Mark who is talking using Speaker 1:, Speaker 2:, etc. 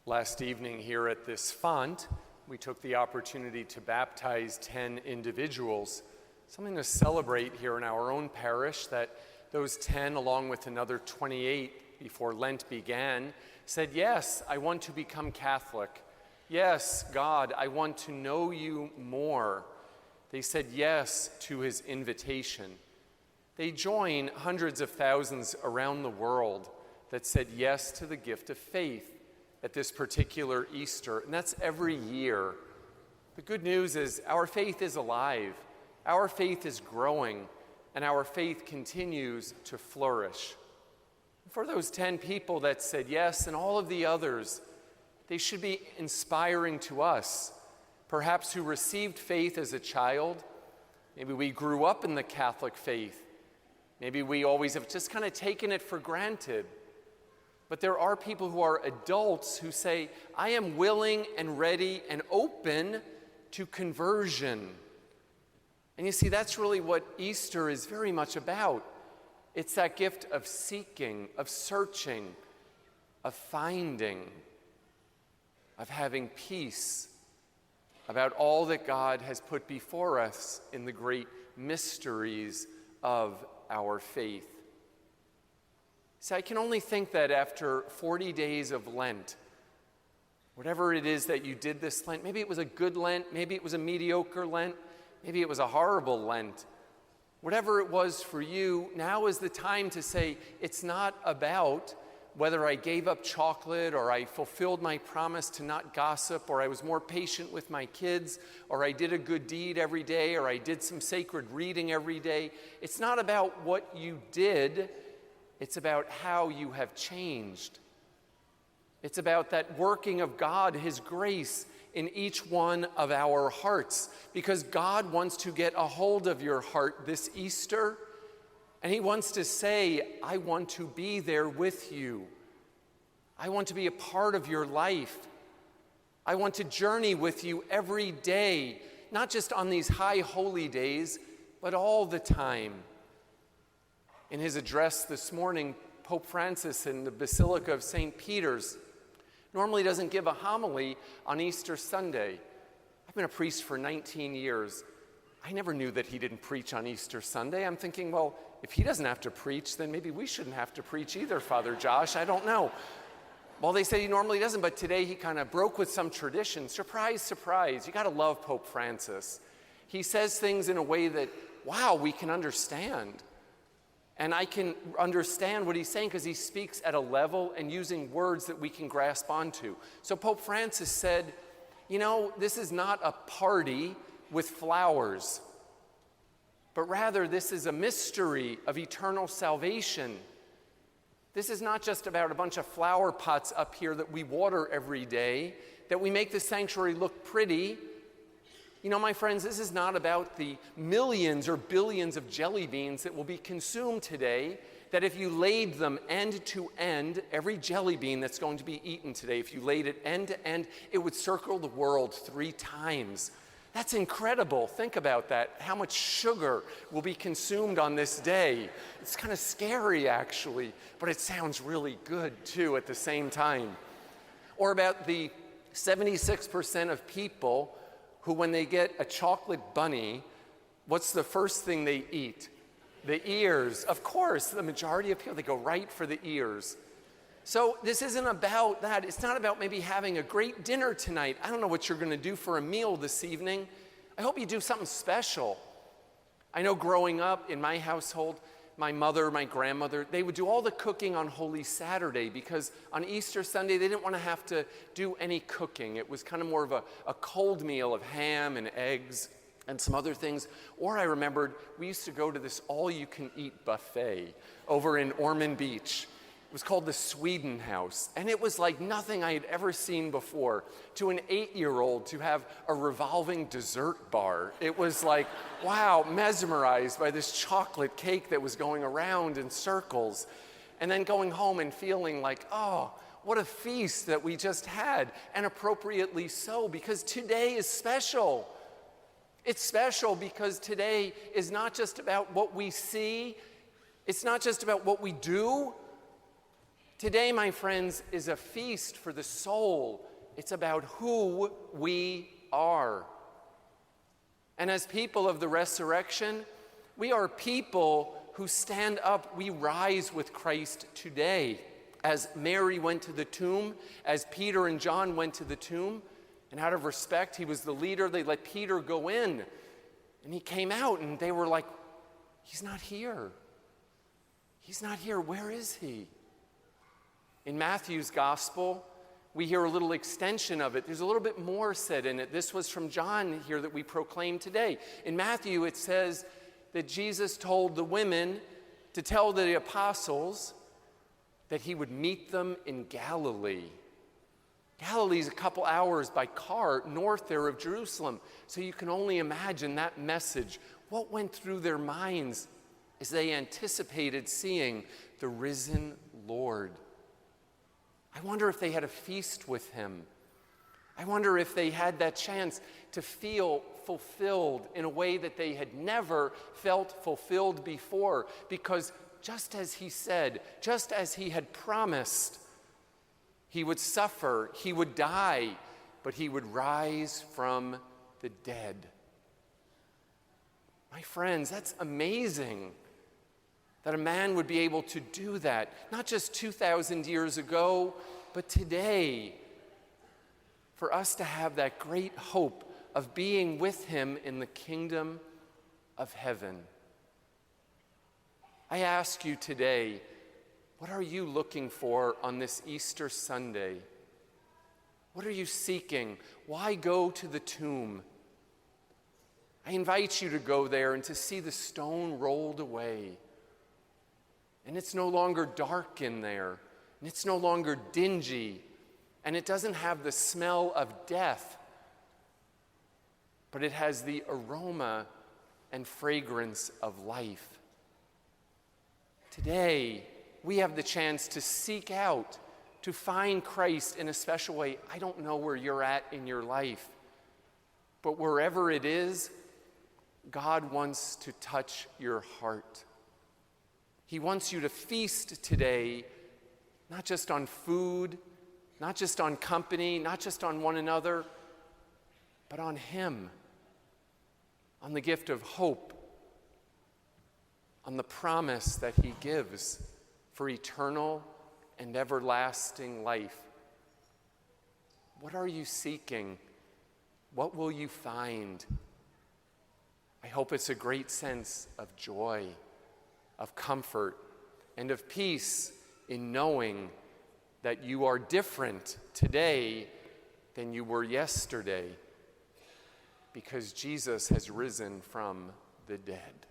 Speaker 1: Last evening here at this font, we took the opportunity to baptize 10 individuals, something to celebrate here in our own parish, that those 10, along with another 28 before Lent began, said, yes, I want to become Catholic. Yes, God, I want to know you more. They said yes to his invitation. They join hundreds of thousands around the world that said yes to the gift of faith at this particular Easter, and that's every year. The good news is our faith is alive, our faith is growing, and our faith continues to flourish. For those 10 people that said yes, and all of the others, they should be inspiring to us, perhaps who received faith as a child. Maybe we grew up in the Catholic faith. Maybe we always have just kind of taken it for granted. But there are people who are adults who say, I am willing and ready and open to conversion. And you see, that's really what Easter is very much about. It's that gift of seeking, of searching, of finding, of having peace about all that God has put before us in the great mysteries of our faith. So I can only think that after 40 days of Lent, whatever it is that you did this Lent, maybe it was a good Lent, maybe it was a mediocre Lent, maybe it was a horrible Lent. Whatever it was for you, now is the time to say, it's not about whether I gave up chocolate or I fulfilled my promise to not gossip or I was more patient with my kids or I did a good deed every day or I did some sacred reading every day. It's not about what you did. It's about how you have changed. It's about that working of God, his grace in each one of our hearts, because God wants to get a hold of your heart this Easter, and he wants to say, I want to be there with you. I want to be a part of your life. I want to journey with you every day, not just on these high holy days, but all the time. In his address this morning, Pope Francis in the Basilica of St. Peter's normally doesn't give a homily on Easter Sunday. I've been a priest for 19 years. I never knew that he didn't preach on Easter Sunday. I'm thinking, well, if he doesn't have to preach, then maybe we shouldn't have to preach either, Father Josh. I don't know. Well, they say he normally doesn't, but today he kind of broke with some tradition. Surprise, surprise. You got to love Pope Francis. He says things in a way that, wow, we can understand. And I can understand what he's saying because he speaks at a level and using words that we can grasp onto. So Pope Francis said, you know, this is not a party with flowers, but rather this is a mystery of eternal salvation. This is not just about a bunch of flower pots up here that we water every day, that we make the sanctuary look pretty. You know, my friends, this is not about the millions or billions of jelly beans that will be consumed today, that if you laid them end to end, every jelly bean that's going to be eaten today, if you laid it end to end, it would circle the world 3 times. That's incredible. Think about that. How much sugar will be consumed on this day. It's kind of scary, actually, but it sounds really good, too, at the same time. Or about the 76% of people who, when they get a chocolate bunny, what's the first thing they eat? The ears. Of course, the majority of people, they go right for the ears. So this isn't about that. It's not about maybe having a great dinner tonight. I don't know what you're going to do for a meal this evening. I hope you do something special. I know growing up in my household, my mother, my grandmother, they would do all the cooking on Holy Saturday because on Easter Sunday, they didn't want to have to do any cooking. It was kind of more of a cold meal of ham and eggs and some other things. Or I remembered we used to go to this all-you-can-eat buffet over in Ormond Beach. It was called the Sweden House, and it was like nothing I had ever seen before. To an 8-year-old to have a revolving dessert bar, it was like, wow, mesmerized by this chocolate cake that was going around in circles, and then going home and feeling like, oh, what a feast that we just had, and appropriately so, because today is special. It's special because today is not just about what we see, it's not just about what we do, Today, my friends, is a feast for the soul. It's about who we are. And as people of the resurrection, we are people who stand up. We rise with Christ today. As Mary went to the tomb, as Peter and John went to the tomb, and out of respect, he was the leader, they let Peter go in. And he came out and they were like, he's not here. He's not here. Where is he? In Matthew's gospel, we hear a little extension of it. There's a little bit more said in it. This was from John here that we proclaim today. In Matthew, it says that Jesus told the women to tell the apostles that he would meet them in Galilee. Galilee's a couple hours by car north there of Jerusalem. So you can only imagine that message. What went through their minds as they anticipated seeing the risen Lord? I wonder if they had a feast with him. I wonder if they had that chance to feel fulfilled in a way that they had never felt fulfilled before. Because just as he said, just as he had promised, he would suffer, he would die, but he would rise from the dead. My friends, that's amazing that a man would be able to do that, not just 2,000 years ago, but today, for us to have that great hope of being with him in the kingdom of heaven. I ask you today, what are you looking for on this Easter Sunday? What are you seeking? Why go to the tomb? I invite you to go there and to see the stone rolled away. And it's no longer dark in there, and it's no longer dingy, and it doesn't have the smell of death, but it has the aroma and fragrance of life. Today, we have the chance to seek out, to find Christ in a special way. I don't know where you're at in your life, but wherever it is, God wants to touch your heart. He wants you to feast today, not just on food, not just on company, not just on one another, but on him, on the gift of hope, on the promise that he gives for eternal and everlasting life. What are you seeking? What will you find? I hope it's a great sense of joy, of comfort, and of peace in knowing that you are different today than you were yesterday, because Jesus has risen from the dead.